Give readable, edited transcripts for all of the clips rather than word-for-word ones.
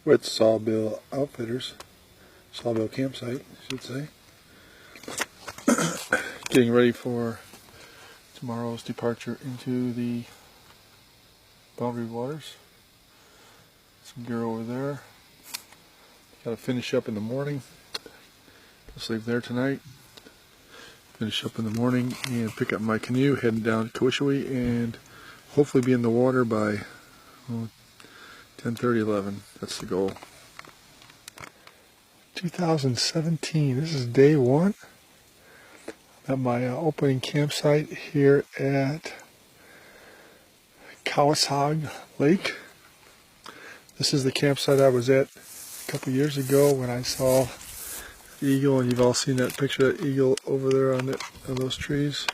with Sawbill Outfitters, Sawbill Campsite, I should say. Getting ready for tomorrow's departure into the Boundary Waters. Some gear over there. Got to finish up in the morning. Let's leave there tonight. Finish up in the morning and pick up my canoe, heading down to Kawishiwi, and hopefully be in the water by 10:30, 11. That's the goal. 2017. This is day one. I'm at my opening campsite here at Kawishiwi Lake. This is the campsite I was at a couple years ago when I saw the eagle, and you've all seen that picture of that eagle over there on those trees.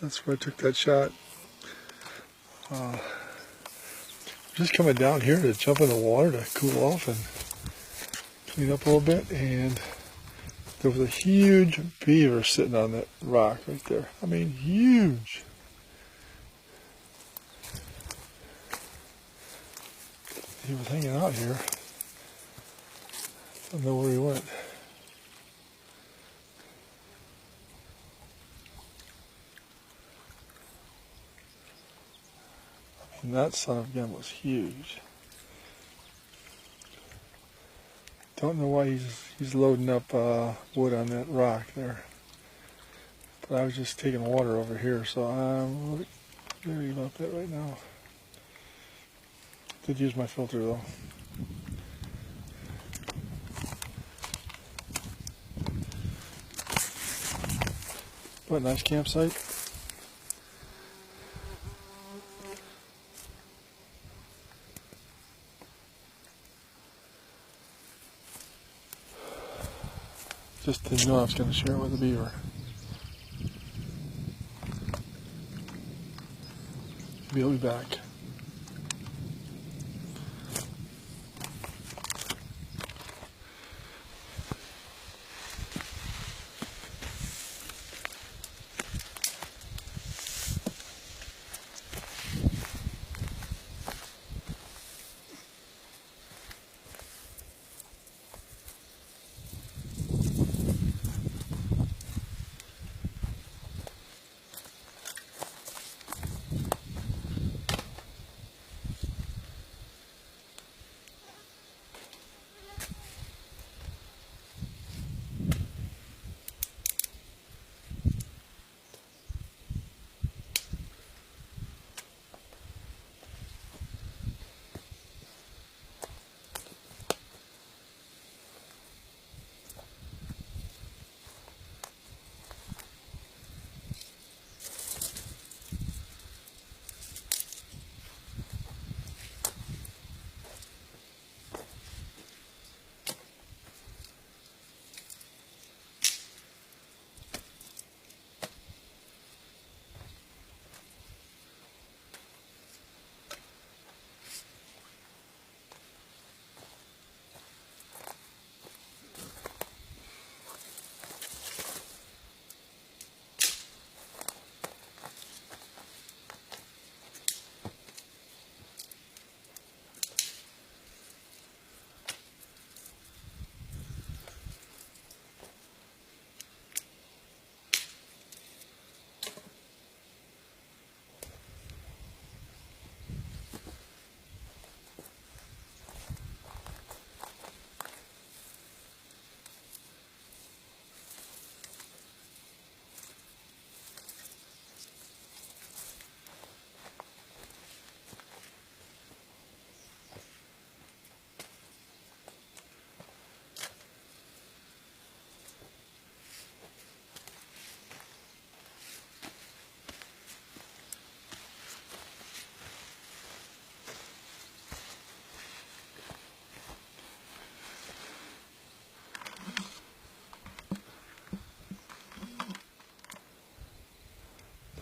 That's where I took that shot. Just coming down here to jump in the water to cool off and clean up a little bit, and there was a huge beaver sitting on that rock right there. I mean, huge. He was hanging out here. Don't know where he went. And that son of a gun was huge. Don't know why he's loading up wood on that rock there. But I was just taking water over here, so I'm really worried about that right now. Did use my filter though. What a nice campsite. Just didn't know I was going to share it with a beaver. Maybe he'll be back.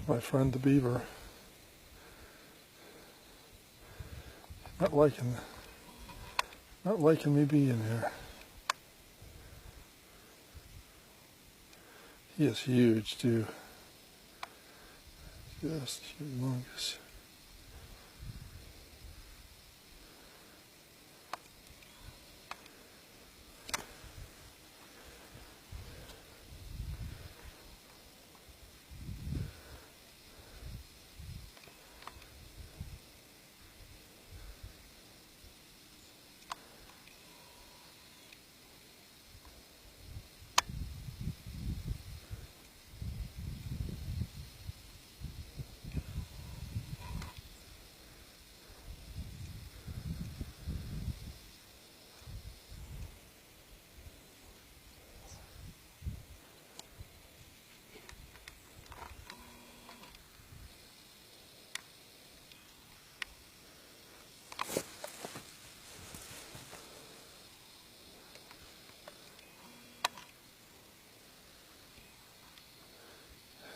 My friend the beaver. Not liking me being here. He is huge too. Just humongous.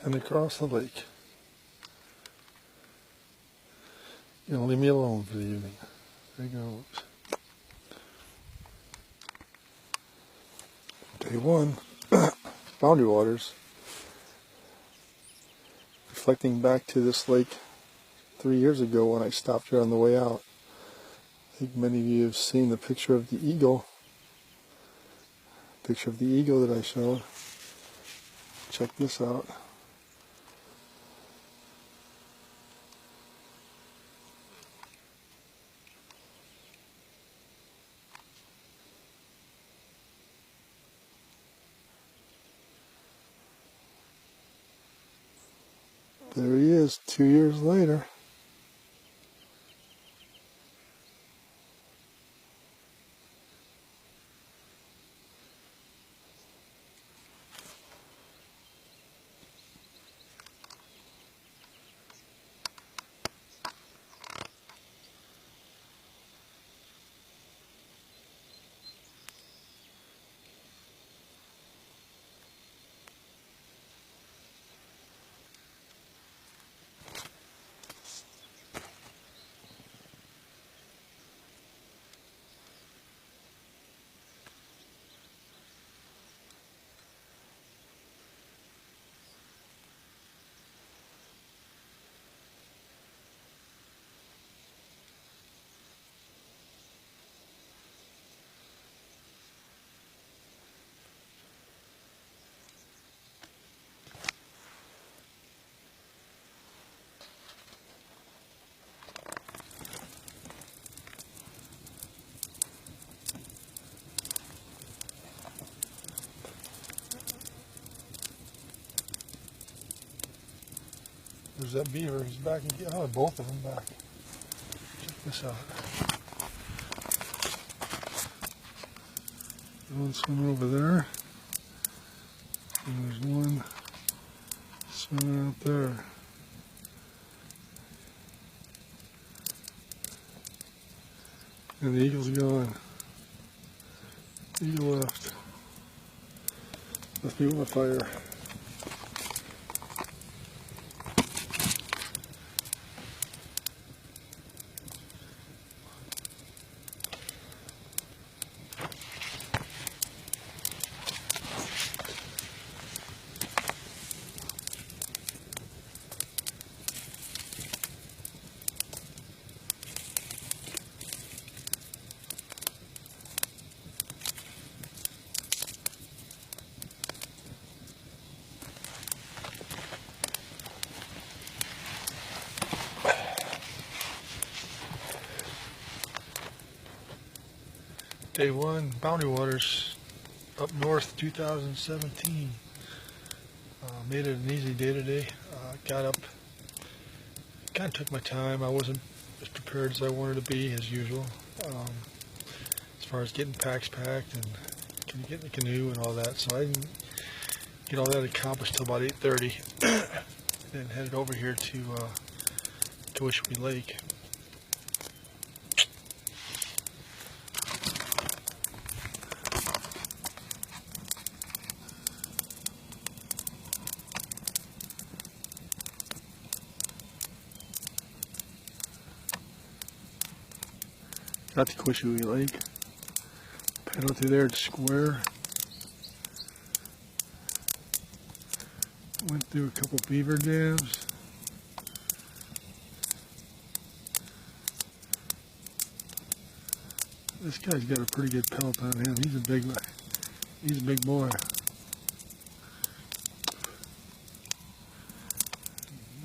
and across the lake. You're gonna leave me alone for the evening. There he goes. Day one, Boundary Waters. Reflecting back to this lake 3 years ago when I stopped here on the way out. I think many of you have seen the picture of the eagle. Picture of the eagle that I showed. Check this out. There he is, 2 years later. There's that beaver. He's back again. Oh, both of them back. Check this out. There's one swimming over there. And there's one swimming out there. And the eagle's gone. The eagle left. Left me with my fire. Day one, Boundary Waters, up north, 2017. Made it an easy day today. Got up, kind of took my time. I wasn't as prepared as I wanted to be, as usual. As far as getting packs packed and getting the canoe and all that. So I didn't get all that accomplished till about 8:30. Then headed over here to Kawishiwi Lake. Got to Kawishiwi Lake, paddled through there to Square, went through a couple beaver dams, this guy's got a pretty good pelt on him, he's a big boy.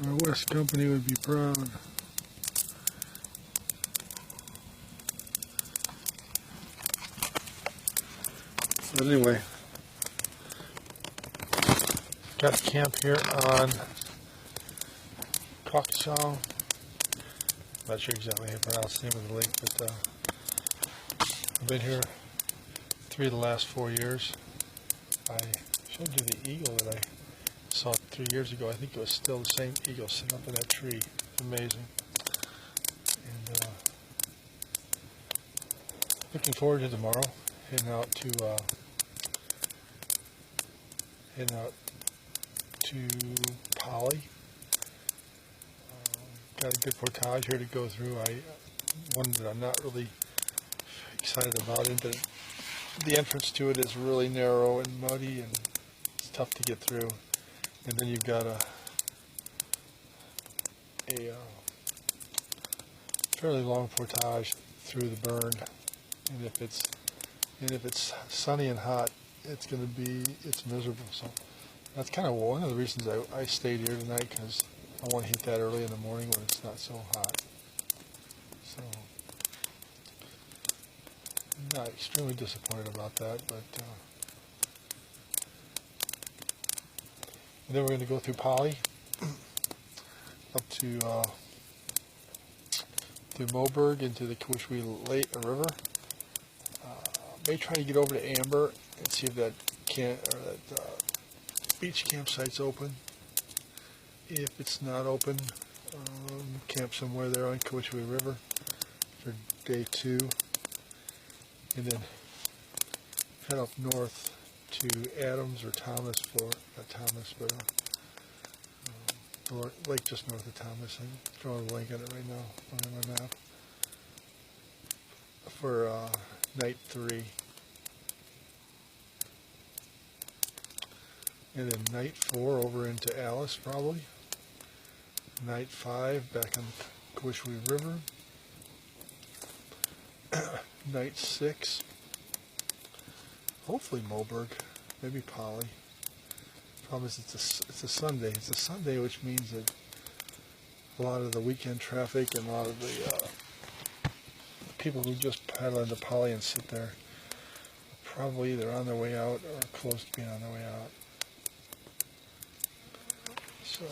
Our West Company would be proud. But anyway, got to camp here on Kawishiwi. Not sure exactly how to pronounce the name of the lake, but I've been here 3 of the last 4 years. I showed you the eagle that I saw 3 years ago. I think it was still the same eagle sitting up in that tree. It's amazing. And looking forward to tomorrow, heading out to Polly. Got a good portage here to go through. One that I'm not really excited about it. The entrance to it is really narrow and muddy, and it's tough to get through. And then you've got a fairly long portage through the burn. And if it's sunny and hot, it's miserable. So that's kind of one of the reasons I stayed here tonight, because I want to hit that early in the morning when it's not so hot. So I'm not extremely disappointed about that, but and then we're going to go through Polly up to through Moberg into the Kawishiwi Lake River. May try to get over to Amber and see if that beach campsite's open. If it's not open, camp somewhere there on Kawishiwi River for day 2, and then head up north to Adams or Thomas not Thomas, but the lake just north of Thomas. I'm drawing a blank on it right now on my map. For night 3. And then night 4 over into Alice probably. Night 5 back on the Kawishiwi River. Night 6, hopefully Moberg, maybe Polly. Problem is it's a Sunday. It's a Sunday, which means that a lot of the weekend traffic and a lot of the people who just paddle into Polly and sit there are probably either on their way out or close to being on their way out. So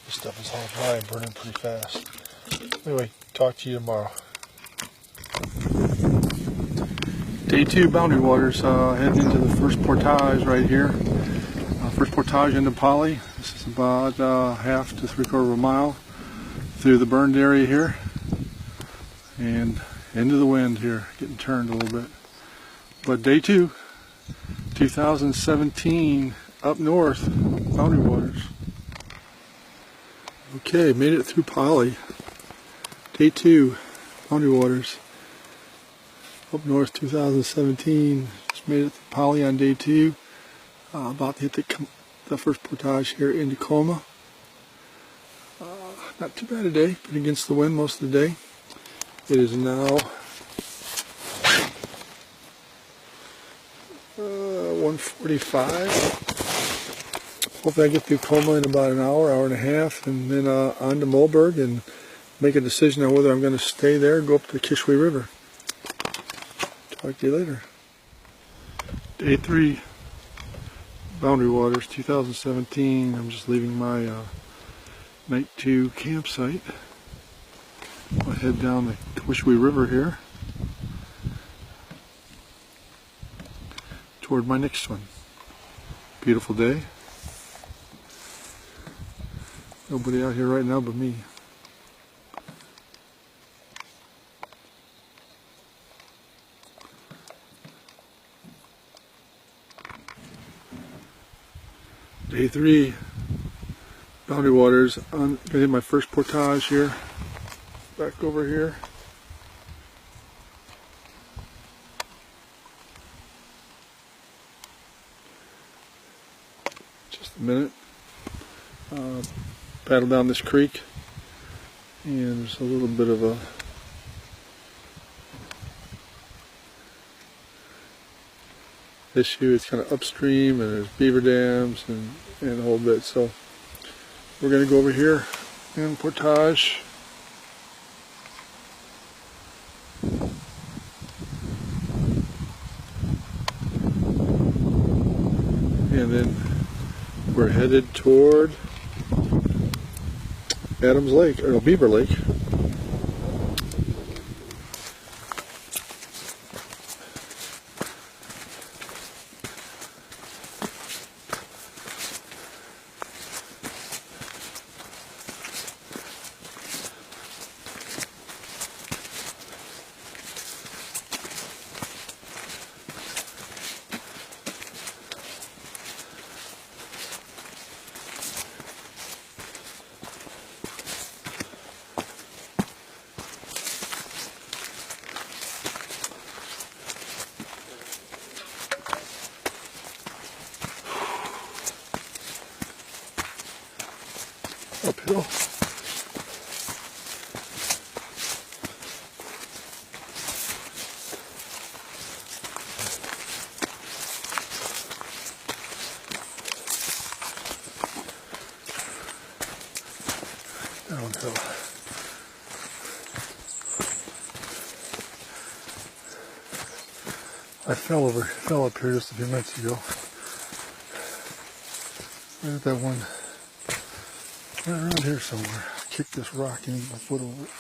stuff is all dry and burning pretty fast. Anyway, talk to you tomorrow. Day 2 Boundary Waters, heading into the first portage right here. First portage into Polly. This is about half to 3/4 of a mile through the burned area here. And into the wind here, getting turned a little bit. But day 2, 2017, up north, Boundary Waters. Okay, made it through Polly. Day 2, Boundary Waters. Up north, 2017. Just made it through Polly on day 2. About to hit the first portage here in Tacoma. Not too bad a day, but against the wind most of the day. It is now 1:45. Hopefully I get through Tacoma in about an hour and a half, and then on to Moberg and make a decision on whether I'm going to stay there or go up to the Kawishiwi River. Talk to you later. Day 3, Boundary Waters, 2017. I'm just leaving my night 2 campsite. I'll head down the Kawishiwi River here toward my next one. Beautiful day. Nobody out here right now but me. Day 3, Boundary Waters. I'm gonna hit my first portage here. Back over here. Just a minute. Paddle down this creek, and there's a little bit of a issue. It's kind of upstream, and there's beaver dams and a whole bit. So we're going to go over here and portage. And then we're headed toward Adams Lake, or no, Beaver Lake. Uphill. Downhill. I fell up here just a few minutes ago. Right at that one. Right around here somewhere. I kicked this rock and hit my foot over it.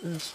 Yes.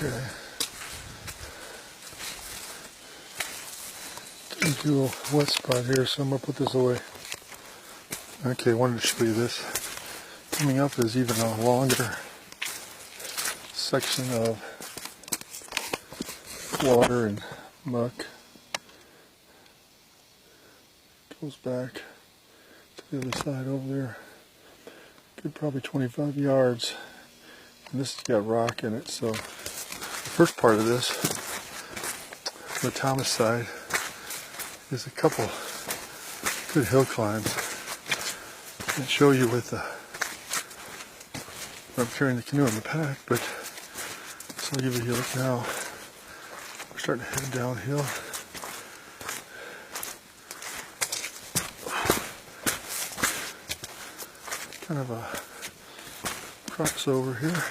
Okay. Into a wet spot here, so I'm going to put this away. Okay, I wanted to show you this. Coming up is even a longer section of water and muck. Goes back to the other side over there. Good, probably 25 yards. And this has got rock in it, so the first part of this, the Thomas side, is a couple good hill climbs. I can show you with I'm carrying the canoe in the pack, but so I'll give you a look now. We're starting to head downhill. Kind of a crossover here.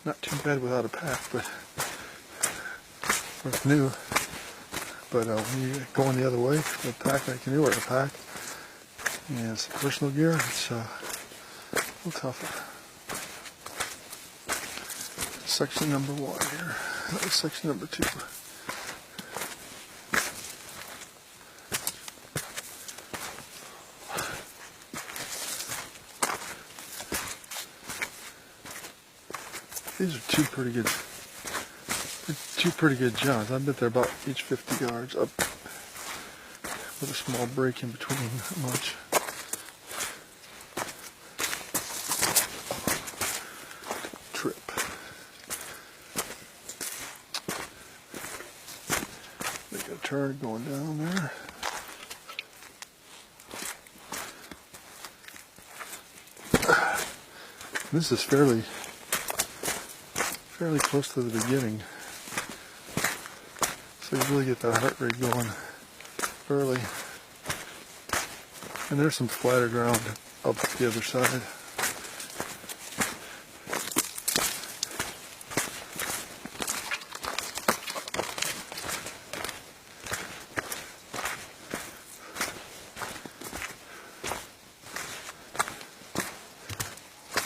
Not too bad without a pack, but it's new. But when you going the other way with a pack, like canoe or a pack, and it's personal gear, it's a little tougher. Section number 1 here. That was section number 2. These are two pretty good jumps. I bet they're about each 50 yards up with a small break in between, not much. Trip. Make a turn going down there. This is fairly close to the beginning. So you really get that heart rate going early. And there's some flatter ground up the other side.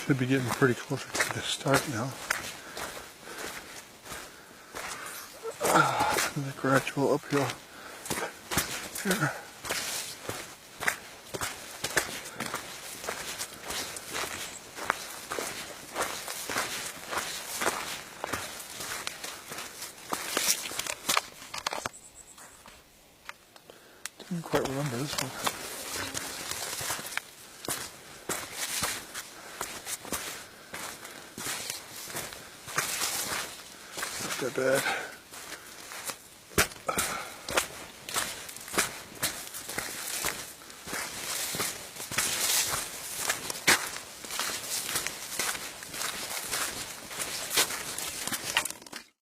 Should be getting pretty closer to the start now. The gradual uphill here. Didn't quite remember this one. Not that bad.